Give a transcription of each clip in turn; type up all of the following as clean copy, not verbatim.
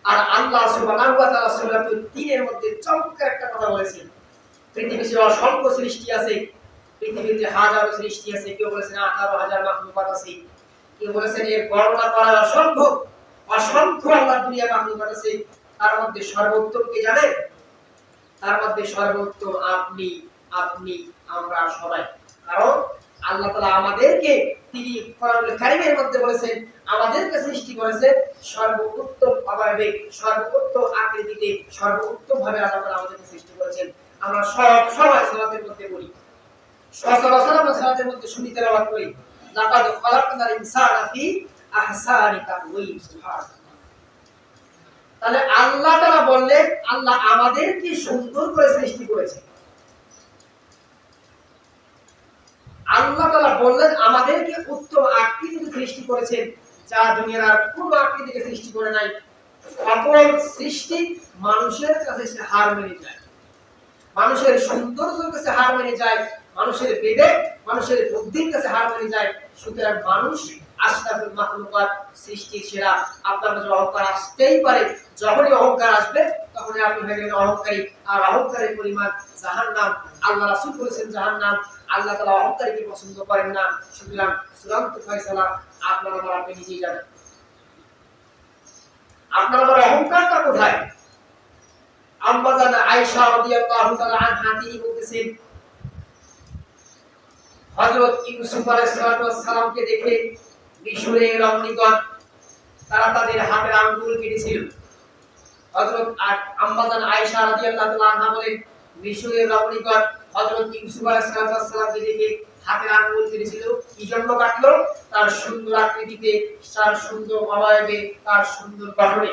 আর আল্লাহ সুবহানাহু ওয়া তাআলা সূরাতুল তিনের মধ্যে চমৎকার একটা কথা বলেছেন, পৃথিবীতে অসংখ্য সৃষ্টি আছে, পৃথিবীতে হাজারো সৃষ্টি আছে, কেউ বলেছেন 18,000 মাখলুকাত আছে, কেউ বলেছেন এর গণনা করা অসম্ভব, অসংখ্য আল্লাহর দুনিয়া মাখলুকাত আছে। তার মধ্যে সর্বোত্তম কে জানেন? তার মধ্যে সর্বোত্তম আপনি, আপনি, আমরা সবাই। কারণ আল্লাহ তাআলা আমাদেরকে, তিনি কোরআনুল কারীমের মধ্যে বলেছেন আমাদেরকে সৃষ্টি করেছেন সর্বোত্তম অবয়বে, সর্বোত্তম আকৃতিতে, সর্বোত্তম ভাবে আল্লাহ তাআলা আমাদেরকে সৃষ্টি করেছেন। আমরা সব সময় সালাতের মধ্যে বলি, সচরাচর আমরা সালাতের মধ্যে শুনি, তেলাওয়াত করি, লাকাদ খালাকনাল ইনসানা ফি আহসানি তাকওয়িম। সুবহানাল্লাহ। তাহলে আল্লাহ তাআলা বললেন আল্লাহ আমাদেরকে সুন্দর করে সৃষ্টি করেছেন। আল্লাহ তাআলা বললেন আমাদেরকে উত্তম আকৃতিতে সৃষ্টি করেছেন, যা দুনিয়ার আর কোনো আকৃতিতে সৃষ্টি করে নাই। সকল সৃষ্টি মানুষের কাছে সে হার মেনে যায়, মানুষের সৌন্দর্যের কাছে হার মেনে যায়, মানুষের বিবেক, মানুষের বুদ্ধির কাছে হার মেনে যায়। সুতরাং মানুষ আশরাফুল মাখলুকাত, সৃষ্টির সেরা। আপনার কাছে অহংকার আসতেই পারে, যখনই অহংকার আসবে তখনই আপনি হয়ে গেলেন অহংকারী, আর অহংকারের পরিমাণ জাহান্নাম। আল্লাহ রাসূল বলেছেন জাহান্নাম। আল্লাহ তাআলা অহংকারীকে পছন্দ করেন না। সুতরাং চূড়ান্ত ফয়সালা আপনার আমার আপনি নিজেই জানেন। আপনার আমার অহংকারটা কোথায়? আম্মা জান আয়েশা রাদিয়াল্লাহু তাআলা আনহা তিনি বলতেছেন হযরত ইউসুফ আলাইহিস সালামকে দেখে মিশরের রমণীগণ তারা তাদের হাতের আঙ্গুল কেটেছিল। হযরত আম্মা জান আয়েশা রাদিয়াল্লাহু তাআলা আনহা বলেন মিশরের রমণীগণ হযরত ইউসুফ আলাইহিস সালামকে দেখে হাতের আঙ্গুল কেটেছিল। কি জন্য কাটলো? তার সুন্দর আকৃতিতে, তার সুন্দর অবয়বে, তার সুন্দর গঠনে।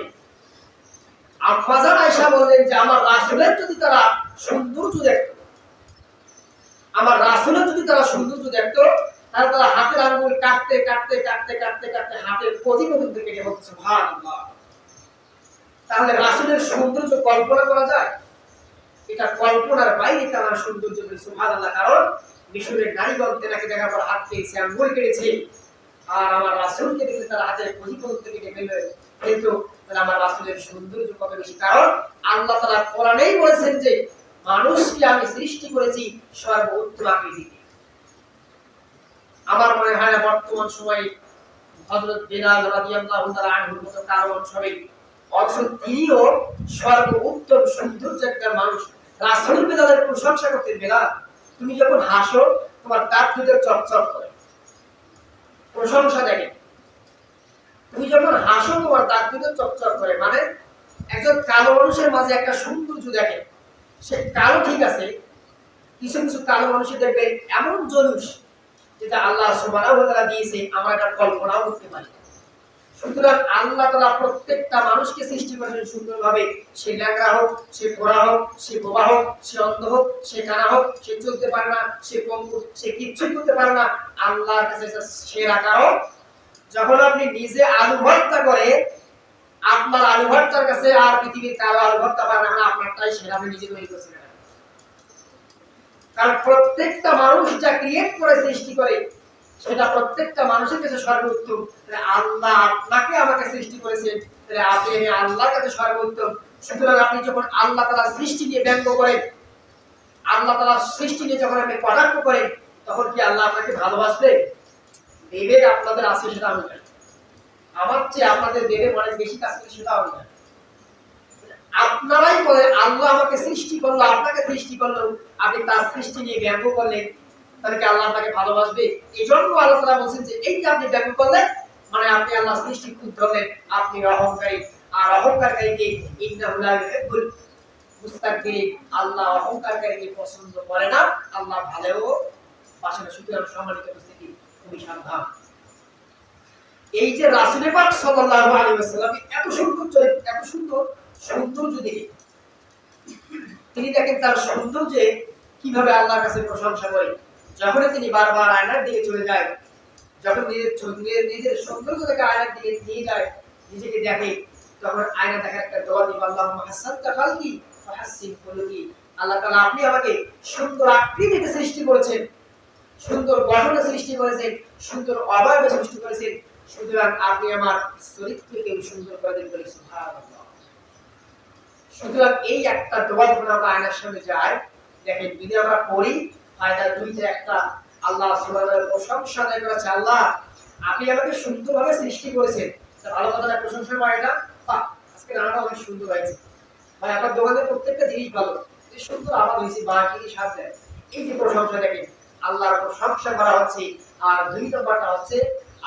আম্মা জান আয়েশা বললেন যে আমার রাসূলের যদি তারা সৌন্দর্য দেখত, আমার রাসূলের যদি তারা সৌন্দর্য দেখত, তাহলে তারা হাতের আঙ্গুল কাটতে কাটতে কাটতে কাটতে কাটতে হাতের কজি পর্যন্ত কেটে ফেলতো। সুবহানাল্লাহ। তাহলে রাসূলের সৌন্দর্য কল্পনা করা যায়? এটা কল্পনার বাইরে তার সৌন্দর্য। সুবহানাল্লাহ। কারণ মিশরের নারীগণ তেনাকে দেখার পর হাত কেটেছে, আঙ্গুল কেটেছে, আর আমার রাসূলকে দেখে তারা হাতের কজি পর্যন্ত কেটে ফেলবে। কিন্তু আমার রাসূলের সৌন্দর্য কত বেশি! কারণ আল্লাহ তাআলা কোরআনেই বলেছেন যে মানুষকে আমি সৃষ্টি করেছি সর্বোত্তম আকৃতিতে। আমার মনে হয় বর্তমান সময়ে হযরত বিলাল রাদিয়াল্লাহু তাআলা আনহুর মতো কারণ সবাই অথচ তিনিও সর্বোত্তম সৌন্দর্য একটা মানুষ। রাসূল বিলালের প্রশংসা করতেন, বিলাল তুমি যখন হাসো তোমার দাঁত দুটো চকচক করে, প্রশংসা দেখেন। তুমি যখন হাসো তোমার দাঁত দুটো চকচক করে, মানে একজন কালো মানুষের মাঝে একটা সৌন্দর্য দেখেন। সে কালো ঠিক আছে, কিছু কিছু কালো মানুষের দেখবে এমন জলুস যেটা আল্লাহ সুবহানাহু ওয়া তাআলা দিয়েছে আমরা এটা কল্পনাও করতে পারি। সুতরাং আল্লাহ তাআলা প্রত্যেকটা মানুষকে সৃষ্টি করেছেন সুন্দরভাবে। সে ল্যাংড়া হোক, সে গোরা হোক, সে বোবা হোক, সে অন্ধ হোক, সে কানা হোক, সে চলতে পারে না, সে পঙ্গু, সে কিচ্ছুই করতে পারে না, আল্লাহর কাছে সেরা। কারণ যখন আপনি নিজে আলু ভর্তা করে আপনার আলু ভর্তার কাছে আর পৃথিবীর কারো আলু ভর্তা পাবে না, আপনারটাই সেরা, আপনি নিজে তৈরি করছেন। কারণ প্রত্যেকটা মানুষ যা ক্রিয়েট করে সৃষ্টি করে সেটা প্রত্যেকটা মানুষের কাছে সর্বোত্তম। আল্লাহ আপনাকে আমাকে সৃষ্টি করেছেন, তাহলে আপনি আল্লাহর কাছে সর্বোত্তম। সুতরাং আপনি যখন আল্লাহ তাআলার সৃষ্টি নিয়ে ব্যঙ্গ করেন, আল্লাহ তাআলার সৃষ্টি নিয়ে যখন আপনি কটাক্ষ করেন, তখন কি আল্লাহ আপনাকে ভালোবাসবে? বিবেক আপনাদের আছে সেটা আমি জানি, আমার চেয়ে আপনাদের বিবেক অনেক বেশি কাজ করে সেটা আমি জানি। আপনারাই বলেন আল্লাহ আমাকে সৃষ্টি করলো, আপনাকে সৃষ্টি করলো, আপনি তার সৃষ্টি নিয়ে ব্যঙ্গ করলেন, তাহলে কি আল্লাহ আপনাকে ভালোবাসবে? এই জন্য আল্লাহ তাআলা বলেছেন যে এই যে আপনি ব্যঙ্গ করলেন মানে আপনি আল্লাহর সৃষ্টি খুব ধরলেন, আপনি অহংকারী। আর অহংকারীকে ইন্নাহু লা ইউহিব্বুল মুস্তাকবিরিন, আল্লাহ অহংকারীকে পছন্দ করে না, আল্লাহ ভালো বাসে না। সুতরাং সম্মানিত উপস্থিতি, খুবই সাবধান। এই যে রাসূল পাক সাল্লাল্লাহু আলাইহি ওয়াসাল্লাম এত সুন্দর চরিত্র, এত সুন্দর সৌন্দর্য দেখে তিনি দেখেন তার সৌন্দর্যে কিভাবে আল্লাহর কাছে প্রশংসা করে। যখন তিনি বারবার আয়নার দিকে চলে যায়, যখন নিজের সৌন্দর্য থেকে আয়নার দিকে নিয়ে যায়, নিজেকে দেখে, তখন আয়না দেখার একটা দোয়া দিব, আল্লাহুম্মা হাসানতা খালকি ফাহাসসিন খুলুকি। আল্লাহ তাআলা আপনি আমাকে সুন্দর আকৃতিতে সৃষ্টি করেছেন, সুন্দর গঠনে সৃষ্টি করেছেন, সুন্দর অবয়বে সৃষ্টি করেছেন, সুতরাং আপনি আমার চরিত্রকে সুন্দর করে দেন। সুবহানাল্লাহ। সুতরাং এই একটা দোয়া যখন আমরা আয়নার সামনে যাই, দেখেন যদি আমরা পড়ি ফায়দা দুইটা। একটা, আল্লাহ সুবহানাহু ওয়া তাআলার প্রশংসা আদায় করেছে, আল্লাহ আপনি আমাকে সুন্দরভাবে সৃষ্টি করেছেন। ভালো কথা না, প্রশংসা করা এটা, বাহ আজকে রান্নাটা অনেক সুন্দর হয়েছে, ভাই আপনার দোকানের প্রত্যেকটা জিনিস ভালো, এই সুন্দর আবাদ হয়েছে, বা কি স্বাদ দেয়, এই যে প্রশংসা, দেখেন আল্লাহর প্রশংসা করা হচ্ছে। আর দুই নম্বরটা হচ্ছে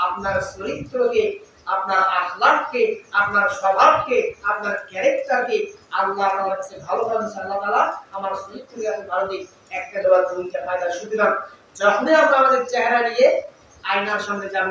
আপনার চরিত্রকে, আপনার আখলাককে, আপনার স্বভাবকে, আপনার ক্যারেক্টারকে আল্লাহ তাআলার কাছে ভালো করার জন্য আল্লাহ তাআলা আমার চরিত্রকে আপনি ভালো দিন। একটা দেওয়ার দুইটা ফায়দা। সুতরাং যখনই আমরা আমাদের চেহারা নিয়ে আয়নার সামনে যাব,